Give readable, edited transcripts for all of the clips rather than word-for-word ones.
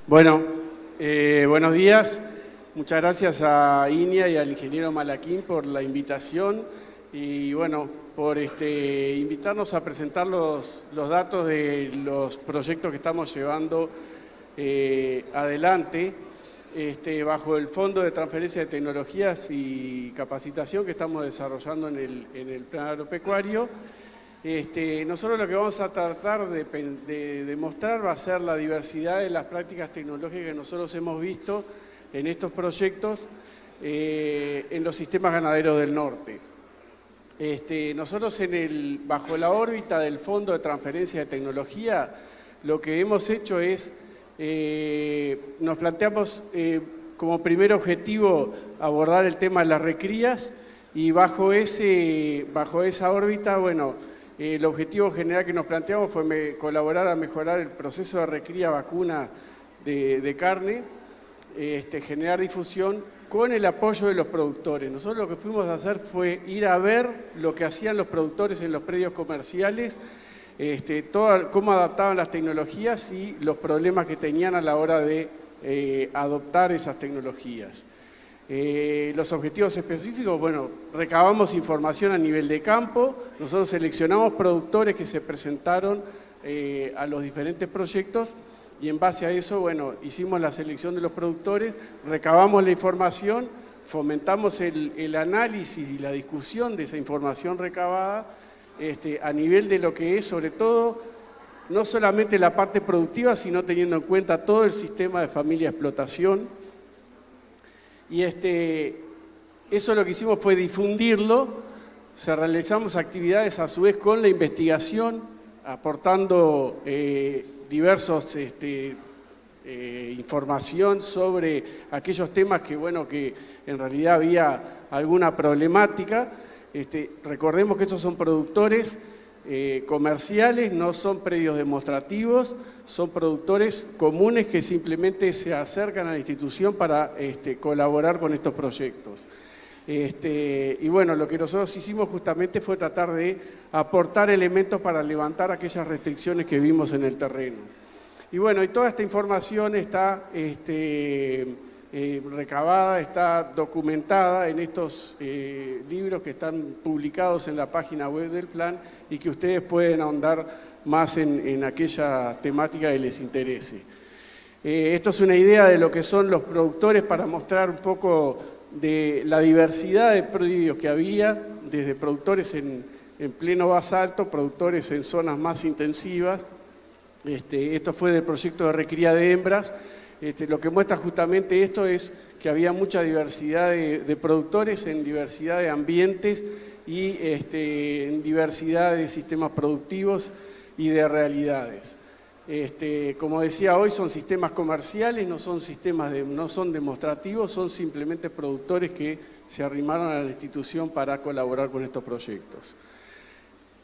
Bueno, buenos días. Muchas gracias a Inia y al ingeniero Malaquín por la invitación y bueno, por invitarnos a presentar los datos de los proyectos que estamos llevando adelante bajo el Fondo de Transferencia de Tecnologías y Capacitación que estamos desarrollando en el plan agropecuario. Nosotros lo que vamos a tratar de demostrar va a ser la diversidad de las prácticas tecnológicas que nosotros hemos visto en estos proyectos en los sistemas ganaderos del norte. Nosotros bajo la órbita del Fondo de Transferencia de Tecnología, lo que hemos hecho es, nos planteamos como primer objetivo abordar el tema de las recrías y bajo esa órbita, bueno, el objetivo general que nos planteamos fue colaborar a mejorar el proceso de recría vacuna de carne, generar difusión con el apoyo de los productores. Nosotros lo que fuimos a hacer fue ir a ver lo que hacían los productores en los predios comerciales, cómo adaptaban las tecnologías y los problemas que tenían a la hora de adoptar esas tecnologías. Los objetivos específicos, bueno, recabamos información a nivel de campo, nosotros seleccionamos productores que se presentaron a los diferentes proyectos y en base a eso, bueno, hicimos la selección de los productores, recabamos la información, fomentamos el análisis y la discusión de esa información recabada a nivel de lo que es, sobre todo, no solamente la parte productiva, sino teniendo en cuenta todo el sistema de familia de explotación. Y eso lo que hicimos fue difundirlo, realizamos actividades a su vez con la investigación, aportando diversos información sobre aquellos temas que, bueno, que en realidad había alguna problemática. Recordemos que estos son productores comerciales, no son predios demostrativos, son productores comunes que simplemente se acercan a la institución para colaborar con estos proyectos. Y bueno, lo que nosotros hicimos justamente fue tratar de aportar elementos para levantar aquellas restricciones que vimos en el terreno. Y bueno, y toda esta información está recabada, está documentada en estos libros que están publicados en la página web del plan y que ustedes pueden ahondar más en aquella temática que les interese. Esto es una idea de lo que son los productores para mostrar un poco de la diversidad de predios que había, desde productores en pleno basalto, productores en zonas más intensivas. Esto fue del proyecto de recría de hembras. Lo que muestra justamente esto es que había mucha diversidad de productores en diversidad de ambientes y en diversidad de sistemas productivos y de realidades. Como decía hoy, son sistemas comerciales, no son demostrativos, son simplemente productores que se arrimaron a la institución para colaborar con estos proyectos.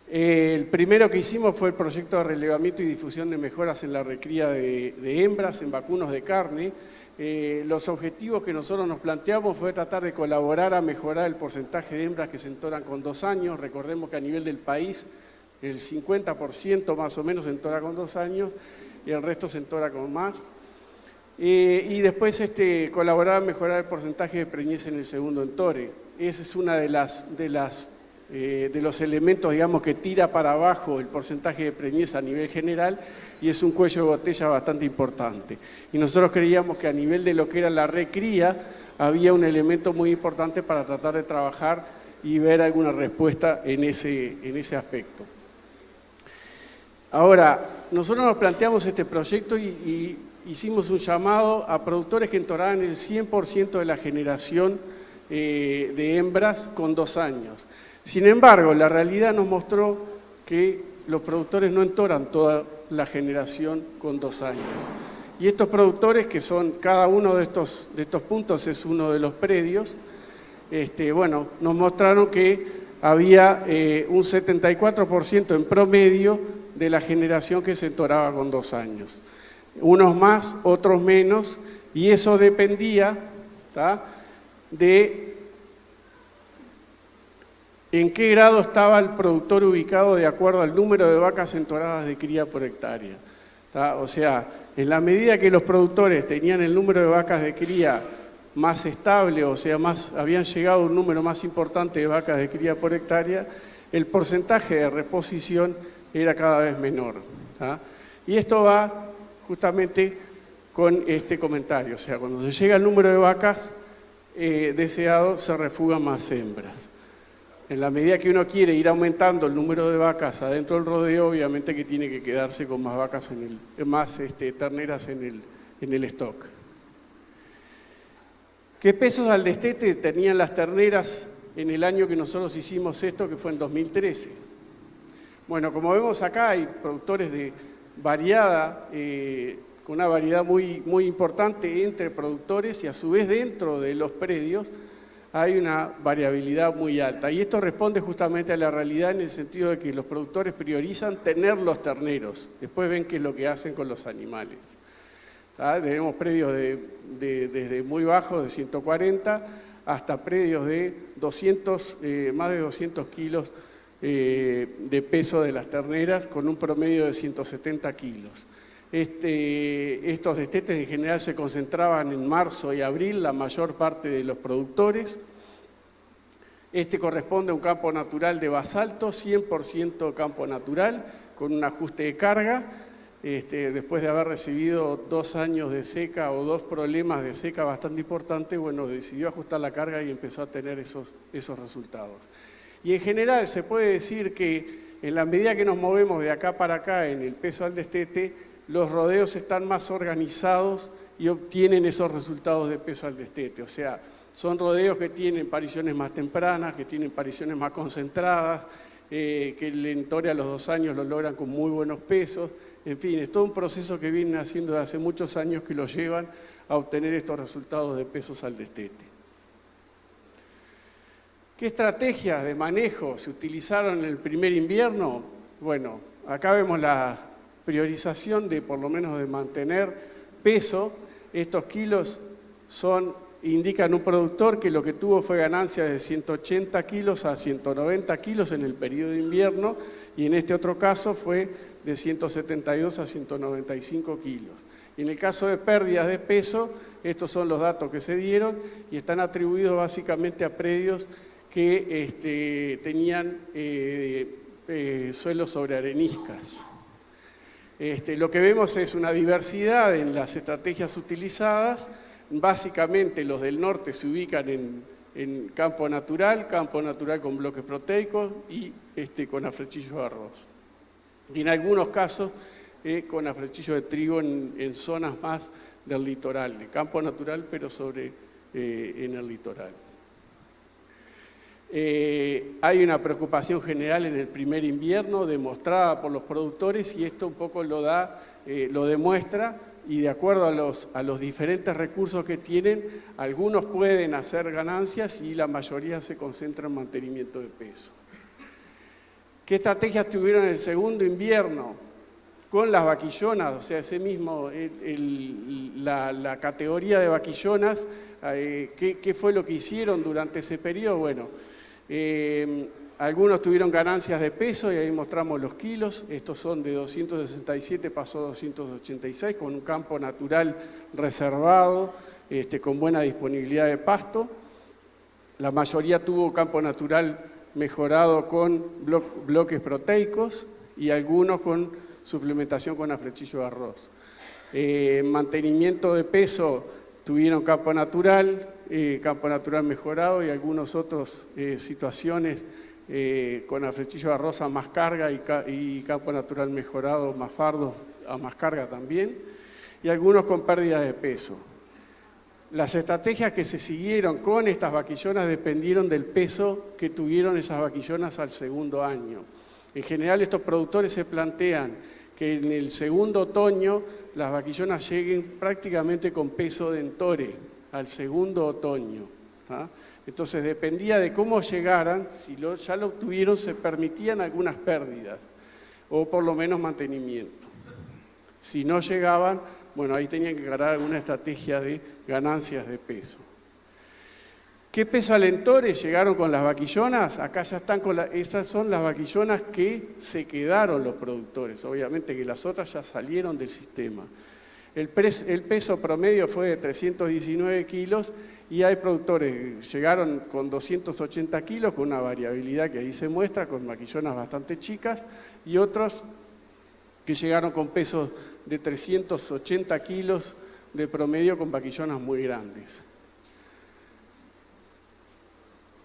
El primero que hicimos fue el proyecto de relevamiento y difusión de mejoras en la recría de hembras en vacunos de carne. Los objetivos que nosotros nos planteamos fue tratar de colaborar a mejorar el porcentaje de hembras que se entoran con 2 años. Recordemos que a nivel del país el 50% más o menos se entora con 2 años y el resto se entora con más. Y después colaborar a mejorar el porcentaje de preñez en el segundo entore. Esa es una de los elementos, digamos, que tira para abajo el porcentaje de preñez a nivel general y es un cuello de botella bastante importante. Y nosotros creíamos que a nivel de lo que era la recría había un elemento muy importante para tratar de trabajar y ver alguna respuesta en ese aspecto. Ahora, nosotros nos planteamos este proyecto y hicimos un llamado a productores que entoraban el 100% de la generación de hembras con 2 años. Sin embargo, la realidad nos mostró que los productores no entoran toda la generación con 2 años. Y estos productores, que son, cada uno de estos puntos es uno de los predios, bueno, nos mostraron que había un 74% en promedio de la generación que se entoraba con 2 años. Unos más, otros menos, y eso dependía de en qué grado estaba el productor ubicado de acuerdo al número de vacas entoradas de cría por hectárea. O sea, En la medida que los productores tenían el número de vacas de cría más estable, o sea, habían llegado a un número más importante de vacas de cría por hectárea, el porcentaje de reposición era cada vez menor. ¿Ah? Y esto va justamente con este comentario, o sea, cuando se llega al número de vacas deseado, se refugan más hembras. En la medida que uno quiere ir aumentando el número de vacas adentro del rodeo, obviamente que tiene que quedarse con más vacas, más terneras en el stock. ¿Qué pesos al destete tenían las terneras en el año que nosotros hicimos esto, que fue en 2013? Bueno, como vemos acá, hay productores de variada, con una variedad muy importante entre productores y a su vez dentro de los predios hay una variabilidad muy alta. Y esto responde justamente a la realidad en el sentido de que los productores priorizan tener los terneros, después ven qué es lo que hacen con los animales. Tenemos predios desde muy bajos, de 140, hasta predios de 200, más de 200 kilos de peso de las terneras, con un promedio de 170 kilos. Estos destetes en general se concentraban en marzo y abril, la mayor parte de los productores. Este corresponde a un campo natural de basalto, 100% campo natural, con un ajuste de carga. Después de haber recibido 2 años de seca o 2 problemas de seca bastante importantes, bueno, decidió ajustar la carga y empezó a tener esos resultados. Y en general se puede decir que en la medida que nos movemos de acá para acá en el peso al destete, los rodeos están más organizados y obtienen esos resultados de peso al destete. O sea, son rodeos que tienen pariciones más tempranas, que tienen pariciones más concentradas, que el entore a los 2 años lo logran con muy buenos pesos. En fin, es todo un proceso que vienen haciendo de hace muchos años que los llevan a obtener estos resultados de pesos al destete. ¿Qué estrategias de manejo se utilizaron en el primer invierno? Bueno, acá vemos la priorización de, por lo menos, de mantener peso. Estos kilos indican un productor que lo que tuvo fue ganancia de 180 kilos a 190 kilos en el periodo de invierno, y en este otro caso fue de 172 a 195 kilos. Y en el caso de pérdidas de peso, estos son los datos que se dieron y están atribuidos básicamente a predios que tenían suelos sobre areniscas. Lo que vemos es una diversidad en las estrategias utilizadas. Básicamente los del norte se ubican en campo natural con bloques proteicos y con afrechillo de arroz. Y en algunos casos con afrechillo de trigo en zonas más del litoral, de campo natural pero en el litoral. Hay una preocupación general en el primer invierno demostrada por los productores y esto un poco lo demuestra, y de acuerdo a los diferentes recursos que tienen, algunos pueden hacer ganancias y la mayoría se concentra en mantenimiento de peso. ¿Qué estrategias tuvieron en el segundo invierno? Con las vaquillonas, o sea, ese mismo, la categoría de vaquillonas, ¿qué fue lo que hicieron durante ese periodo? Bueno, algunos tuvieron ganancias de peso y ahí mostramos los kilos. Estos son de 267, pasó a 286, con un campo natural reservado, con buena disponibilidad de pasto. La mayoría tuvo campo natural mejorado con bloques proteicos y algunos con suplementación con afrechillo de arroz. Mantenimiento de peso, tuvieron campo natural mejorado y algunas otras situaciones con afrechillo de arroz a más carga y campo natural mejorado, más fardo a más carga también, y algunos con pérdida de peso. Las estrategias que se siguieron con estas vaquillonas dependieron del peso que tuvieron esas vaquillonas al segundo año. En general, estos productores se plantean que en el segundo otoño las vaquillonas lleguen prácticamente con peso de entore al segundo otoño. Entonces dependía de cómo llegaran, si ya lo obtuvieron se permitían algunas pérdidas o por lo menos mantenimiento. Si no llegaban, bueno, ahí tenían que ganar alguna estrategia de ganancias de peso. ¿Qué peso al entore llegaron con las vaquillonas? Acá ya están esas son las vaquillonas que se quedaron los productores, obviamente que las otras ya salieron del sistema. El peso promedio fue de 319 kilos y hay productores que llegaron con 280 kilos, con una variabilidad que ahí se muestra, con vaquillonas bastante chicas, y otros que llegaron con pesos de 380 kilos de promedio con vaquillonas muy grandes.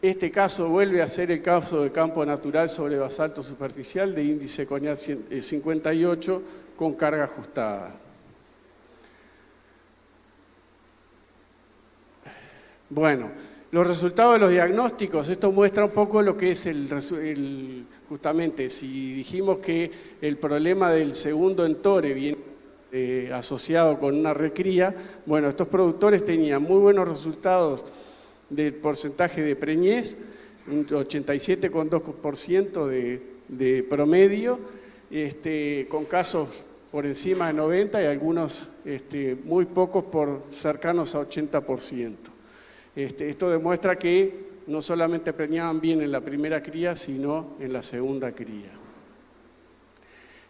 Este caso vuelve a ser el caso de campo natural sobre basalto superficial de índice Cognat 58 con carga ajustada. Bueno, los resultados de los diagnósticos, esto muestra un poco lo que es justamente, si dijimos que el problema del segundo entore viene asociado con una recría, bueno, estos productores tenían muy buenos resultados del porcentaje de preñez, un 87,2% de promedio, con casos por encima de 90 y algunos muy pocos por cercanos a 80%. Esto demuestra que no solamente preñaban bien en la primera cría, sino en la segunda cría.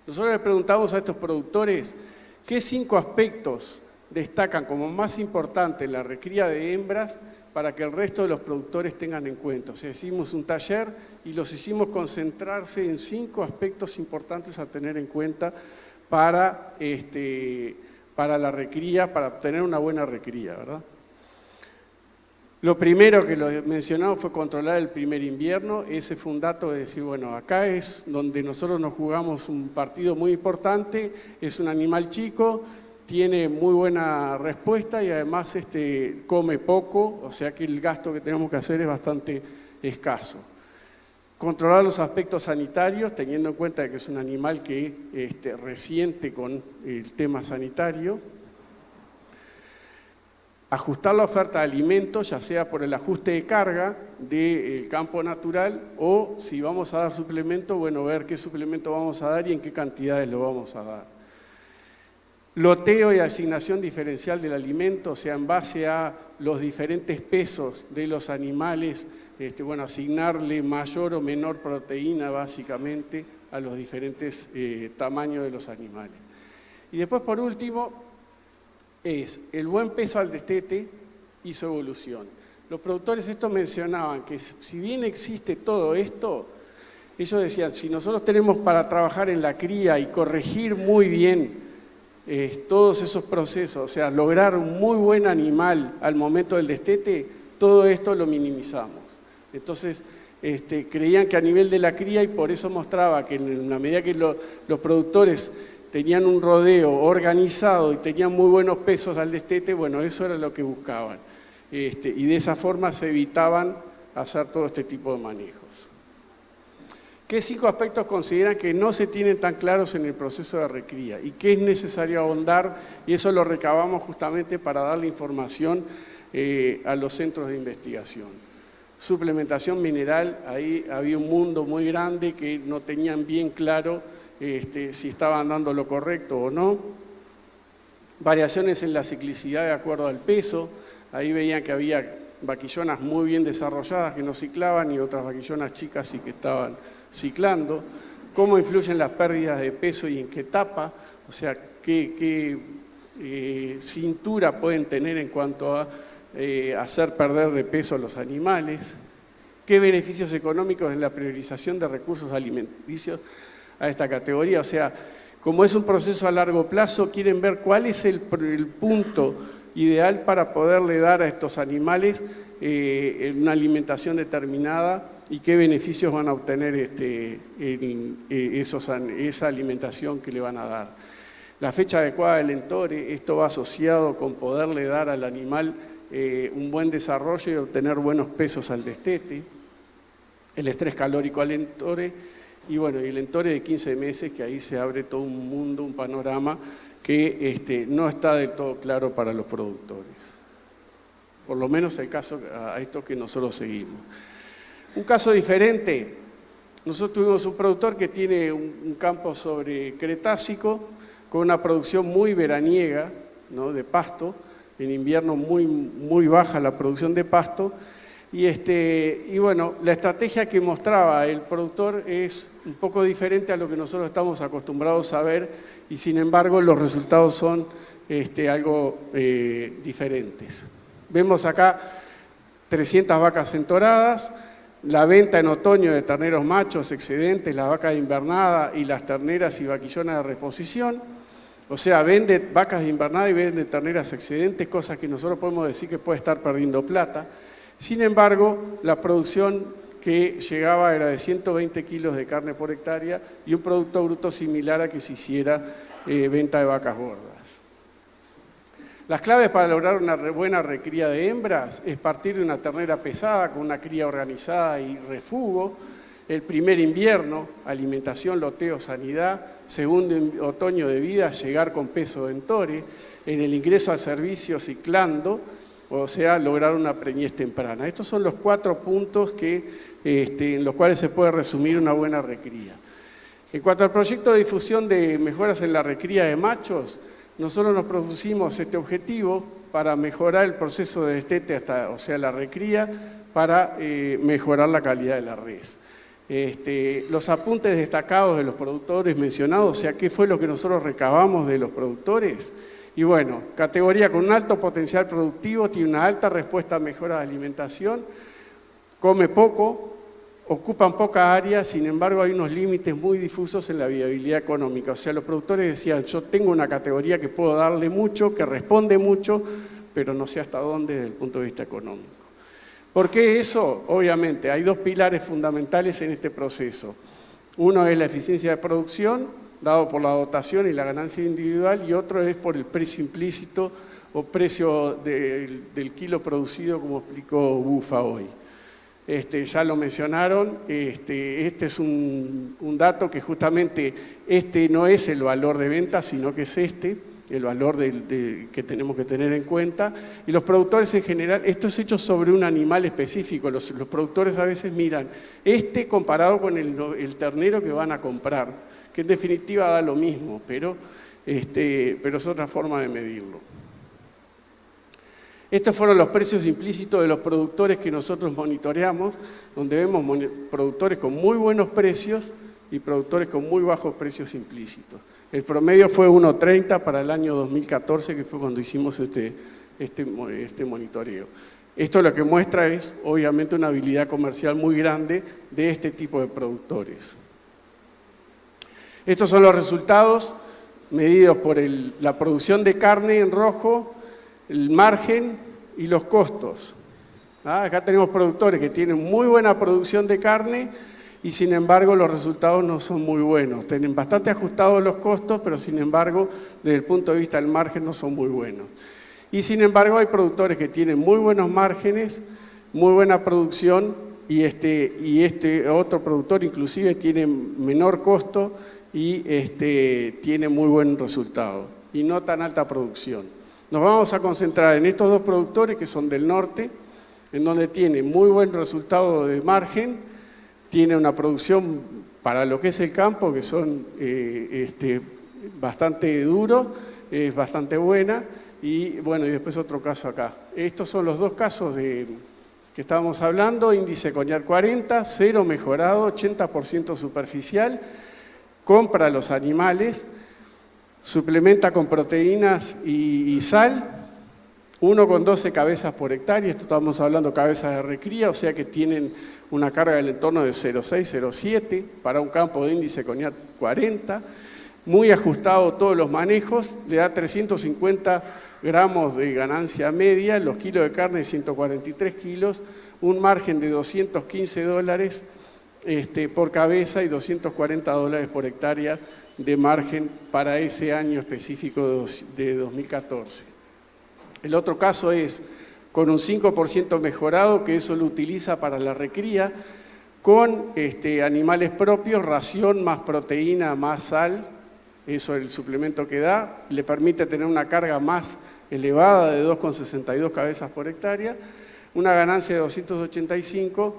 Nosotros le preguntamos a estos productores qué 5 aspectos destacan como más importantes en la recría de hembras para que el resto de los productores tengan en cuenta. O sea, hicimos un taller y los hicimos concentrarse en 5 aspectos importantes a tener en cuenta para la recría, para obtener una buena recría, ¿verdad? Lo primero que lo mencionamos fue controlar el primer invierno. Ese fue un dato de decir, bueno, acá es donde nosotros nos jugamos un partido muy importante, es un animal chico, tiene muy buena respuesta y además come poco, o sea que el gasto que tenemos que hacer es bastante escaso. Controlar los aspectos sanitarios, teniendo en cuenta que es un animal que resiente con el tema sanitario. Ajustar la oferta de alimentos, ya sea por el ajuste de carga del campo natural o si vamos a dar suplemento, bueno, ver qué suplemento vamos a dar y en qué cantidades lo vamos a dar. Loteo y asignación diferencial del alimento, o sea, en base a los diferentes pesos de los animales, bueno, asignarle mayor o menor proteína básicamente a los diferentes tamaños de los animales. Y después, por último, es el buen peso al destete y su evolución. Los productores esto mencionaban que si bien existe todo esto, ellos decían, si nosotros tenemos para trabajar en la cría y corregir muy bien todos esos procesos, o sea, lograr un muy buen animal al momento del destete, todo esto lo minimizamos. Entonces, creían que a nivel de la cría, y por eso mostraba que en la medida que los productores tenían un rodeo organizado y tenían muy buenos pesos al destete, bueno, eso era lo que buscaban. Y de esa forma se evitaban hacer todo este tipo de manejos. ¿Qué 5 aspectos consideran que no se tienen tan claros en el proceso de recría y qué es necesario ahondar? Y eso lo recabamos justamente para darle información a los centros de investigación. Suplementación mineral, ahí había un mundo muy grande que no tenían bien claro si estaban dando lo correcto o no. Variaciones en la ciclicidad de acuerdo al peso, ahí veían que había vaquillonas muy bien desarrolladas que no ciclaban y otras vaquillonas chicas sí que estaban ciclando. Cómo influyen las pérdidas de peso y en qué etapa, o sea, qué cintura pueden tener en cuanto a hacer perder de peso a los animales, qué beneficios económicos en la priorización de recursos alimenticios a esta categoría. O sea, como es un proceso a largo plazo, quieren ver cuál es el punto ideal para poderle dar a estos animales una alimentación determinada y qué beneficios van a obtener esa alimentación que le van a dar. La fecha adecuada del entore, esto va asociado con poderle dar al animal un buen desarrollo y obtener buenos pesos al destete. El estrés calórico al entore y bueno, y el entore de 15 meses, que ahí se abre todo un mundo, un panorama que no está del todo claro para los productores. Por lo menos el caso a esto que nosotros seguimos. Un caso diferente, nosotros tuvimos un productor que tiene un campo sobre Cretácico con una producción muy veraniega, ¿no?, de pasto, en invierno muy baja la producción de pasto, y bueno, la estrategia que mostraba el productor es un poco diferente a lo que nosotros estamos acostumbrados a ver y sin embargo los resultados son algo diferentes. Vemos acá 300 vacas entoradas, la venta en otoño de terneros machos excedentes, la vaca de invernada y las terneras y vaquillonas de reposición. O sea, vende vacas de invernada y vende terneras excedentes, cosas que nosotros podemos decir que puede estar perdiendo plata. Sin embargo, la producción que llegaba era de 120 kilos de carne por hectárea y un producto bruto similar a que se hiciera venta de vacas gordas. Las claves para lograr una buena recría de hembras es partir de una ternera pesada con una cría organizada y refugo. El primer invierno, alimentación, loteo, sanidad. Segundo otoño de vida, llegar con peso de entore. En el ingreso al servicio ciclando, o sea, lograr una preñez temprana. Estos son los 4 puntos en los cuales se puede resumir una buena recría. En cuanto al proyecto de difusión de mejoras en la recría de machos, nosotros nos propusimos este objetivo para mejorar el proceso de destete, o sea, la recría, para mejorar la calidad de la res. Los apuntes destacados de los productores mencionados, o sea, ¿qué fue lo que nosotros recabamos de los productores? Y bueno, categoría con un alto potencial productivo, tiene una alta respuesta a mejora de alimentación, come poco, ocupan poca área, sin embargo hay unos límites muy difusos en la viabilidad económica. O sea, los productores decían, yo tengo una categoría que puedo darle mucho, que responde mucho, pero no sé hasta dónde desde el punto de vista económico. ¿Por qué eso? Obviamente, hay 2 pilares fundamentales en este proceso. Uno es la eficiencia de producción, dado por la dotación y la ganancia individual, y otro es por el precio implícito o precio del kilo producido, como explicó Bufa hoy. Ya lo mencionaron, este es un dato que justamente no es el valor de venta, sino que es el valor que tenemos que tener en cuenta. Y los productores en general, esto es hecho sobre un animal específico, los productores a veces miran comparado con el ternero que van a comprar, que en definitiva da lo mismo, pero es otra forma de medirlo. Estos fueron los precios implícitos de los productores que nosotros monitoreamos, donde vemos productores con muy buenos precios y productores con muy bajos precios implícitos. El promedio fue 1.30 para el año 2014, que fue cuando hicimos este monitoreo. Esto lo que muestra es, obviamente, una habilidad comercial muy grande de este tipo de productores. Estos son los resultados medidos por la producción de carne en rojo, el margen y los costos. Acá tenemos productores que tienen muy buena producción de carne y sin embargo los resultados no son muy buenos. Tienen bastante ajustados los costos, pero sin embargo desde el punto de vista del margen no son muy buenos. Y sin embargo hay productores que tienen muy buenos márgenes, muy buena producción y otro productor inclusive tiene menor costo y tiene muy buen resultado y no tan alta producción. Nos vamos a concentrar en estos 2 productores que son del norte, en donde tiene muy buen resultado de margen, tiene una producción para lo que es el campo, que son bastante duro, es bastante buena, y bueno, y después otro caso acá. Estos son los 2 casos que estábamos hablando, índice Coñac 40, 0 mejorado, 80% superficial, compra los animales, suplementa con proteínas y sal, 1,12 cabezas por hectárea, esto estamos hablando de cabezas de recría, o sea que tienen una carga del entorno de 0,6, 0,7 para un campo de índice Coñac 40, muy ajustado todos los manejos, le da 350 gramos de ganancia media, los kilos de carne 143 kilos, un margen de $215 por cabeza y $240 por hectárea de margen para ese año específico de 2014. El otro caso es con un 5% mejorado, que eso lo utiliza para la recría, con animales propios, ración más proteína más sal, eso es el suplemento que da, le permite tener una carga más elevada de 2,62 cabezas por hectárea, una ganancia de 285,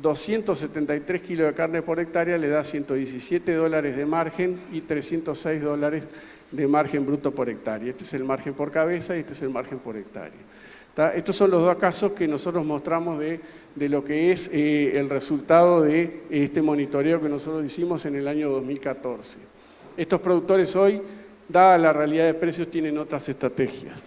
273 kilos de carne por hectárea le da $117 de margen y $306 de margen bruto por hectárea. Este es el margen por cabeza y este es el margen por hectárea. Estos son los 2 casos que nosotros mostramos de lo que es el resultado de este monitoreo que nosotros hicimos en el año 2014. Estos productores hoy dada la realidad de precios, tienen otras estrategias.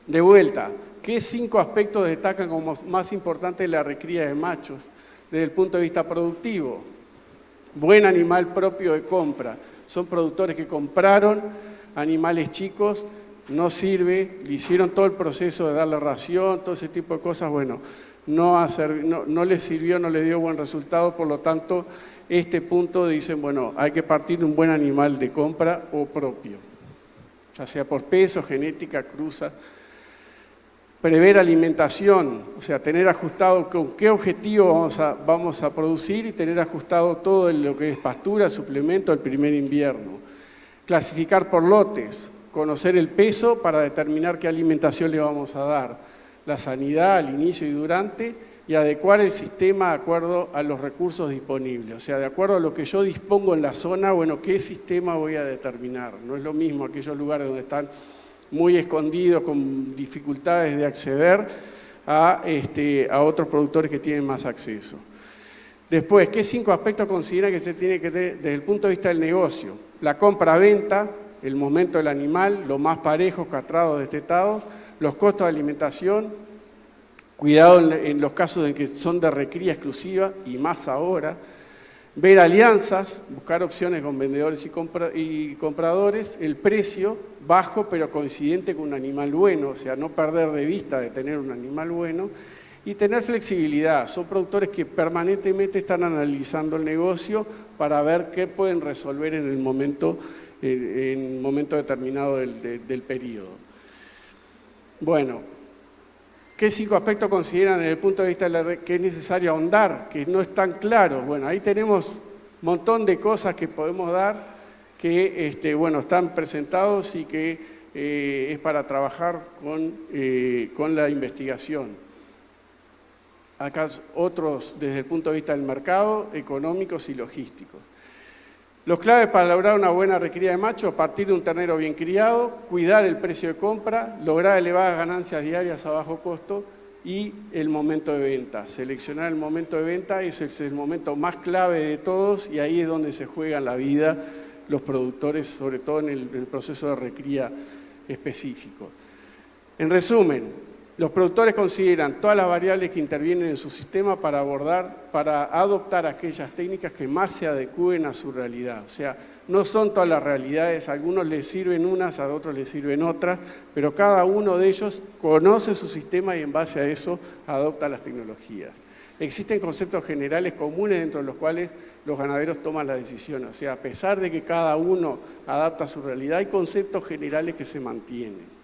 De vuelta, ¿qué 5 aspectos destacan como más importantes de la recría de machos desde el punto de vista productivo? Buen animal propio de compra. Son productores que compraron animales chicos, no sirve, le hicieron todo el proceso de darle ración, todo ese tipo de cosas, bueno, no les sirvió, no les dio buen resultado, por lo tanto, este punto dicen, bueno, hay que partir de un buen animal de compra o propio, ya sea por peso, genética, cruza. Prever alimentación, o sea, tener ajustado con qué objetivo vamos a producir y tener ajustado todo lo que es pastura, suplemento, el primer invierno. Clasificar por lotes, conocer el peso para determinar qué alimentación le vamos a dar, la sanidad al inicio y durante, y adecuar el sistema de acuerdo a los recursos disponibles. O sea, de acuerdo a lo que yo dispongo en la zona, bueno, ¿qué sistema voy a determinar? No es lo mismo aquellos lugares donde están muy escondidos, con dificultades de acceder a otros productores que tienen más acceso. Después, ¿qué 5 aspectos considera que se tiene que tener desde el punto de vista del negocio? La compra-venta, el momento del animal, lo más parejos, castrados, destetados, los costos de alimentación, cuidado en los casos en que son de recría exclusiva y más ahora, ver alianzas, buscar opciones con vendedores y compradores, el precio bajo pero coincidente con un animal bueno, o sea, no perder de vista de tener un animal bueno, y tener flexibilidad. Son productores que permanentemente están analizando el negocio para ver qué pueden resolver en el momento determinado del periodo. Bueno, ¿qué 5 aspectos consideran desde el punto de vista de que es necesario ahondar, que no es tan claro? Bueno, ahí tenemos un montón de cosas que podemos dar que bueno, están presentados y que es para trabajar con la investigación. Acá otros desde el punto de vista del mercado, económicos y logísticos. Los claves para lograr una buena recría de macho: partir de un ternero bien criado, cuidar el precio de compra, lograr elevadas ganancias diarias a bajo costo y el momento de venta. Seleccionar el momento de venta es el momento más clave de todos y ahí es donde se juegan la vida los productores, sobre todo en el proceso de recría específico. En resumen, los productores consideran todas las variables que intervienen en su sistema para adoptar aquellas técnicas que más se adecúen a su realidad. O sea, no son todas las realidades, a algunos les sirven unas, a otros les sirven otras, pero cada uno de ellos conoce su sistema y en base a eso adopta las tecnologías. Existen conceptos generales comunes dentro de los cuales los ganaderos toman las decisiones. O sea, a pesar de que cada uno adapta a su realidad, hay conceptos generales que se mantienen.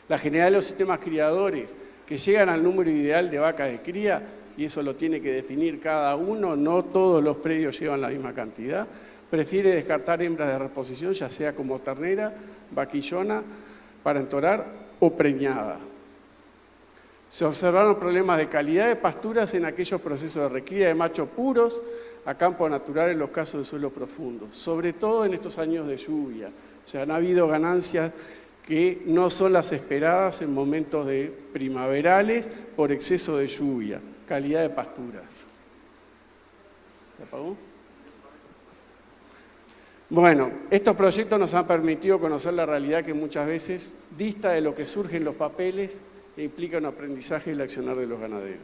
La generalidad de los sistemas criadores que llegan al número ideal de vacas de cría, y eso lo tiene que definir cada uno, no todos los predios llevan la misma cantidad, prefiere descartar hembras de reposición, ya sea como ternera, vaquillona, para entorar o preñada. Se observaron problemas de calidad de pasturas en aquellos procesos de recría de machos puros a campo natural en los casos de suelo profundo, sobre todo en estos años de lluvia. O sea, han habido ganancias que no son las esperadas en momentos primaverales por exceso de lluvia, calidad de pasturas. ¿Se apagó? Bueno, estos proyectos nos han permitido conocer la realidad que muchas veces dista de lo que surge en los papeles e implica un aprendizaje del accionar de los ganaderos.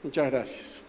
Muchas gracias.